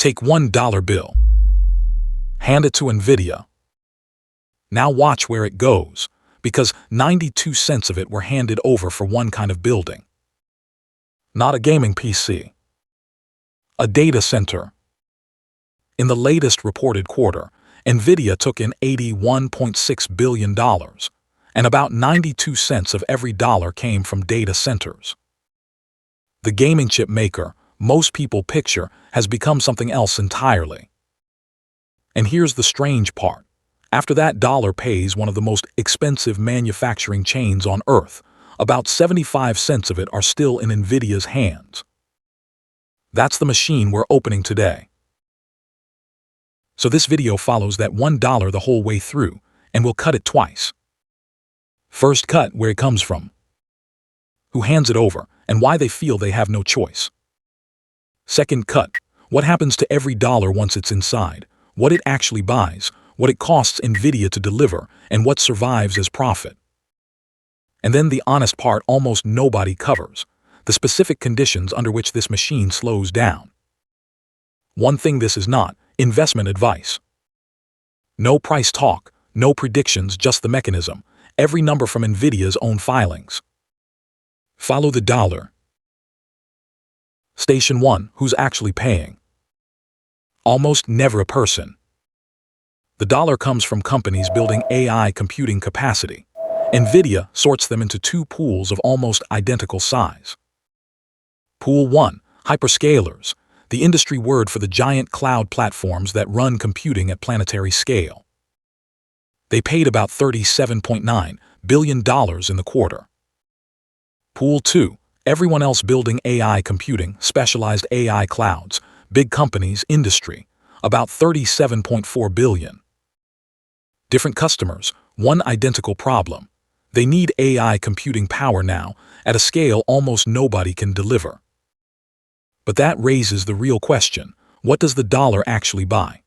Take $1 bill. Hand it to Nvidia. Now watch where it goes, because 92 cents of it were handed over for one kind of building. Not a gaming PC. A data center. In the latest reported quarter, Nvidia took in $81.6 billion, and about 92 cents of every dollar came from data centers. The gaming chip maker most people picture has become something else entirely. And here's the strange part. After that dollar pays one of the most expensive manufacturing chains on Earth, about 75 cents of it are still in Nvidia's hands. That's the machine we're opening today. So this video follows that $1 the whole way through, and we'll cut it twice. First cut, where it comes from, who hands it over, and why they feel they have no choice. Second cut, what happens to every dollar once it's inside, what it actually buys, what it costs Nvidia to deliver, and what survives as profit. And then the honest part almost nobody covers, the specific conditions under which this machine slows down. One thing this is not: investment advice. No price talk, no predictions, just the mechanism, every number from Nvidia's own filings. Follow the dollar. Station 1, who's actually paying? Almost never a person. The dollar comes from companies building AI computing capacity. Nvidia sorts them into two pools of almost identical size. Pool 1, hyperscalers, the industry word for the giant cloud platforms that run computing at planetary scale. They paid about $37.9 billion in the quarter. Pool 2, everyone else building AI computing, specialized AI clouds, big companies, industry, about $37.4 billion. Different customers, one identical problem. They need AI computing power now at a scale almost nobody can deliver. But that raises the real question: what does the dollar actually buy?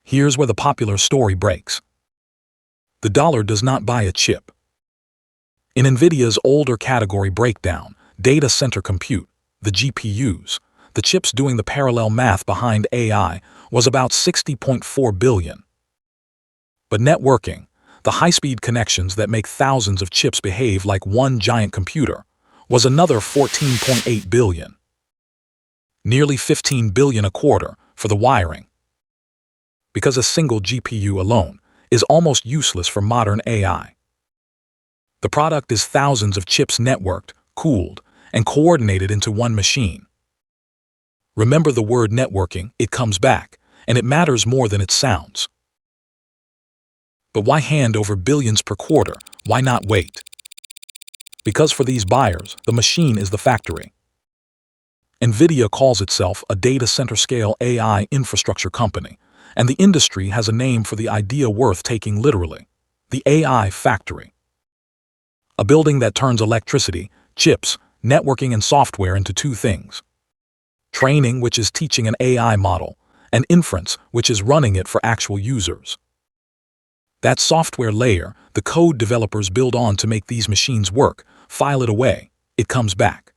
Here's where the popular story breaks. The dollar does not buy a chip. In Nvidia's older category breakdown, data center compute, the GPUs, the chips doing the parallel math behind AI, was about $60.4 billion. But networking, the high-speed connections that make thousands of chips behave like one giant computer, was another $14.8 billion. Nearly $15 billion a quarter for the wiring. Because a single GPU alone is almost useless for modern AI. The product is thousands of chips networked, cooled, and coordinated into one machine. Remember the word networking, it comes back, and it matters more than it sounds. But why hand over billions per quarter? Why not wait? Because for these buyers, the machine is the factory. Nvidia calls itself a data center scale AI infrastructure company, and the industry has a name for the idea worth taking literally: the AI factory. A building that turns electricity, chips, networking, and software into two things. Training, which is teaching an AI model, and inference, which is running it for actual users. That software layer, the code developers build on to make these machines work, file it away, it comes back.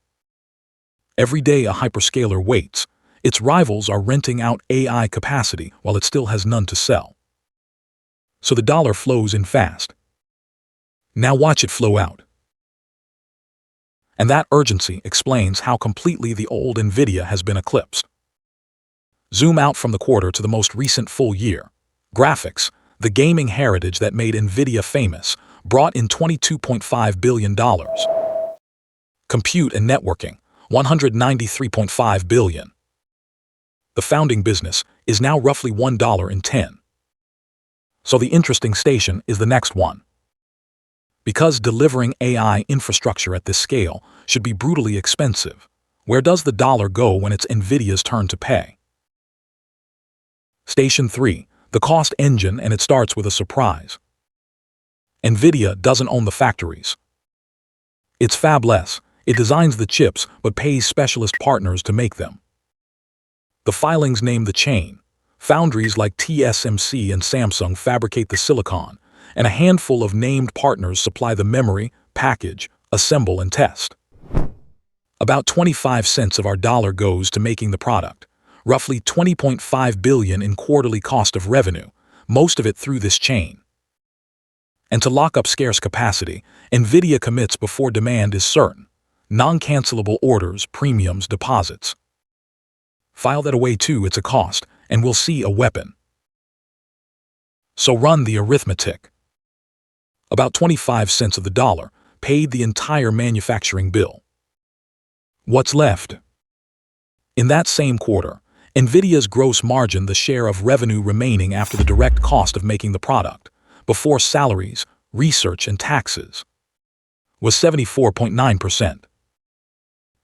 Every day a hyperscaler waits. Its rivals are renting out AI capacity while it still has none to sell. So the dollar flows in fast. Now watch it flow out. And that urgency explains how completely the old Nvidia has been eclipsed. Zoom out from the quarter to the most recent full year. Graphics, the gaming heritage that made Nvidia famous, brought in $22.5 billion. Compute and networking, $193.5 billion. The founding business is now roughly $1.10. So the interesting station is the next one. Because delivering AI infrastructure at this scale should be brutally expensive, where does the dollar go when it's Nvidia's turn to pay? Station 3, the cost engine, and it starts with a surprise. Nvidia doesn't own the factories. It's fabless. It designs the chips but pays specialist partners to make them. The filings name the chain. Foundries like TSMC and Samsung fabricate the silicon, and a handful of named partners supply the memory, package, assemble, and test. About 25 cents of our dollar goes to making the product, roughly $20.5 billion in quarterly cost of revenue, most of it through this chain. And to lock up scarce capacity, Nvidia commits before demand is certain. Non-cancelable orders, premiums, deposits. File that away too, it's a cost, and we'll see a weapon. So run the arithmetic. About 25 cents of the dollar paid the entire manufacturing bill. What's left? In that same quarter, Nvidia's gross margin, the share of revenue remaining after the direct cost of making the product, before salaries, research, and taxes, was 74.9%.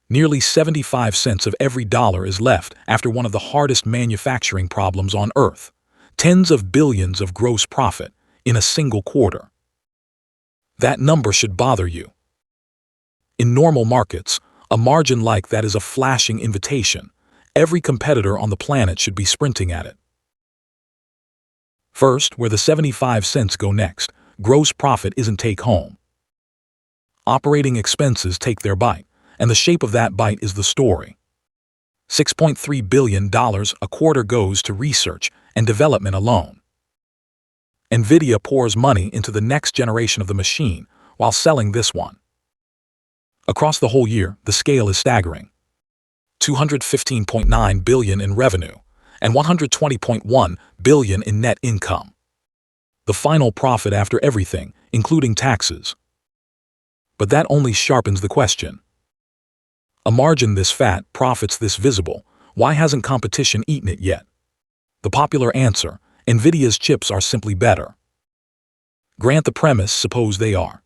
Nearly 75 cents of every dollar is left after one of the hardest manufacturing problems on Earth, tens of billions of gross profit in a single quarter. That number should bother you. In normal markets, a margin like that is a flashing invitation. Every competitor on the planet should be sprinting at it. First, where the 75 cents go next, gross profit isn't take home. Operating expenses take their bite, and the shape of that bite is the story. $6.3 billion a quarter goes to research and development alone. Nvidia pours money into the next generation of the machine while selling this one. Across the whole year, the scale is staggering. $215.9 billion in revenue and $120.1 billion in net income. The final profit after everything, including taxes. But that only sharpens the question. A margin this fat, profits this visible, why hasn't competition eaten it yet? The popular answer: Nvidia's chips are simply better. Grant the premise, suppose they are.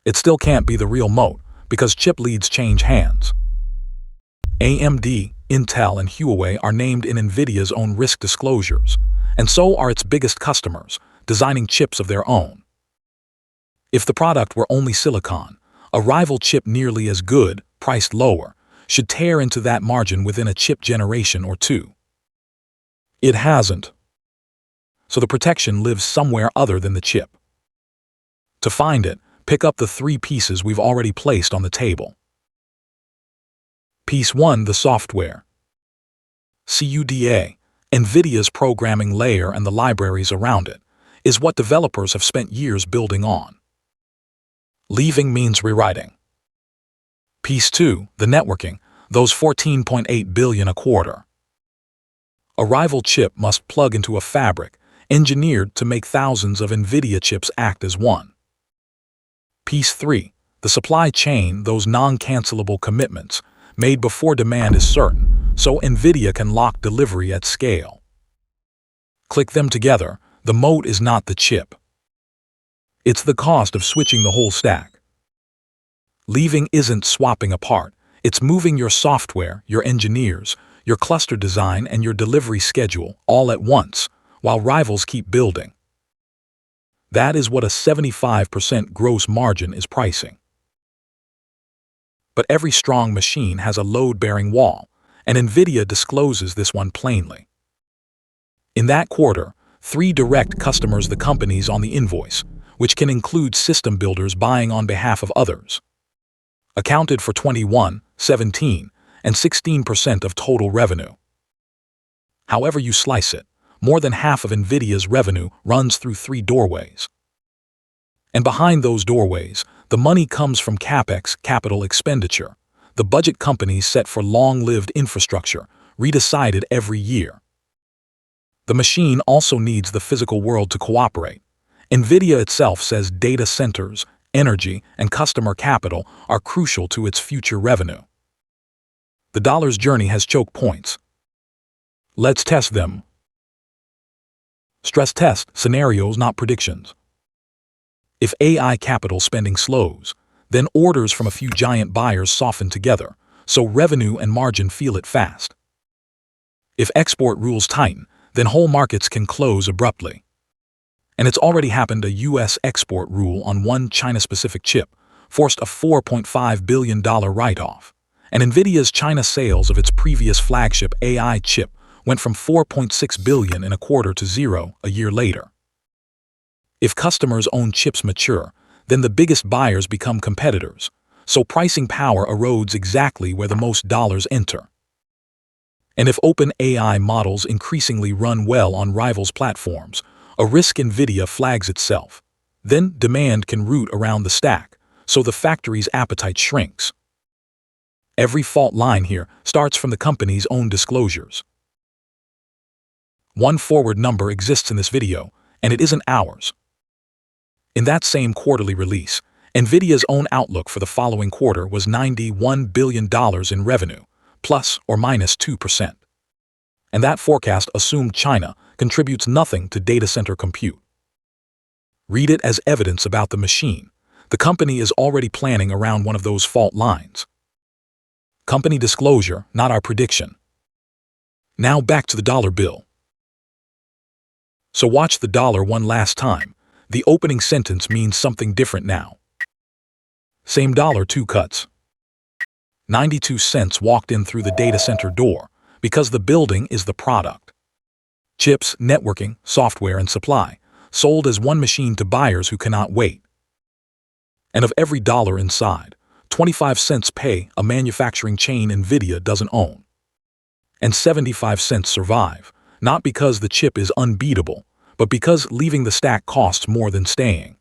It still can't be the real moat, because chip leads change hands. AMD, Intel, and Huawei are named in Nvidia's own risk disclosures, and so are its biggest customers, designing chips of their own. If the product were only silicon, a rival chip nearly as good, priced lower, should tear into that margin within a chip generation or two. It hasn't. So the protection lives somewhere other than the chip. To find it, pick up the three pieces we've already placed on the table. Piece 1, the software. CUDA, Nvidia's programming layer and the libraries around it, is what developers have spent years building on. Leaving means rewriting. Piece 2, the networking, those $14.8 billion a quarter. A rival chip must plug into a fabric engineered to make thousands of Nvidia chips act as one. Piece 3, the supply chain, those non-cancelable commitments made before demand is certain, so Nvidia can lock delivery at scale. Click them together, the moat is not the chip. It's the cost of switching the whole stack. Leaving isn't swapping apart, it's moving your software, your engineers, your cluster design, and your delivery schedule all at once, while rivals keep building. That is what a 75% gross margin is pricing. But every strong machine has a load-bearing wall, and Nvidia discloses this one plainly. In that quarter, 3 direct customers, the companies on the invoice, which can include system builders buying on behalf of others, accounted for 21, 17, and 16% of total revenue. However you slice it, more than half of Nvidia's revenue runs through 3 doorways. And behind those doorways, the money comes from CapEx, capital expenditure, the budget companies set for long-lived infrastructure, redecided every year. The machine also needs the physical world to cooperate. Nvidia itself says data centers, energy, and customer capital are crucial to its future revenue. The dollar's journey has choke points. Let's test them. Stress test scenarios, not predictions. If AI capital spending slows, then orders from a few giant buyers soften together, so revenue and margin feel it fast. If export rules tighten, then whole markets can close abruptly. And it's already happened. A U.S. export rule on one China-specific chip forced a $4.5 billion write-off, and Nvidia's China sales of its previous flagship AI chip went from $4.6 billion in a quarter to 0 a year later. If customers' own chips mature, then the biggest buyers become competitors, so pricing power erodes exactly where the most dollars enter. And if open AI models increasingly run well on rivals' platforms, a risk Nvidia flags itself. Then demand can root around the stack, so the factory's appetite shrinks. Every fault line here starts from the company's own disclosures. One forward number exists in this video, and it isn't ours. In that same quarterly release, Nvidia's own outlook for the following quarter was $91 billion in revenue, plus or minus 2%. And that forecast assumed China contributes nothing to data center compute. Read it as evidence about the machine. The company is already planning around one of those fault lines. Company disclosure, not our prediction. Now back to the dollar bill. So watch the dollar one last time. The opening sentence means something different now. Same dollar, 2 cuts. 92 cents walked in through the data center door, because the building is the product. Chips, networking, software, and supply, sold as one machine to buyers who cannot wait. And of every dollar inside, 25 cents pay a manufacturing chain Nvidia doesn't own. And 75 cents survive, not because the chip is unbeatable, but because leaving the stack costs more than staying.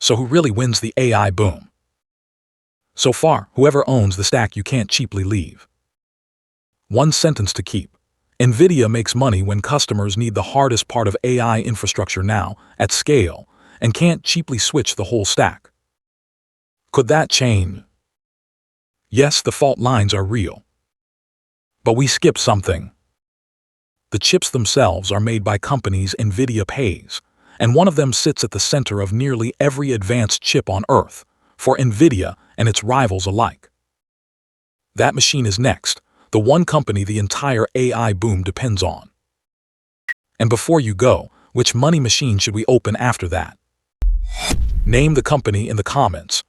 So who really wins the AI boom? So far, whoever owns the stack you can't cheaply leave. One sentence to keep. Nvidia makes money when customers need the hardest part of AI infrastructure now, at scale, and can't cheaply switch the whole stack. Could that change? Yes, the fault lines are real. But we skip something. The chips themselves are made by companies Nvidia pays, and one of them sits at the center of nearly every advanced chip on Earth, for Nvidia and its rivals alike. That machine is next, the one company the entire AI boom depends on. And before you go, which money machine should we open after that? Name the company in the comments.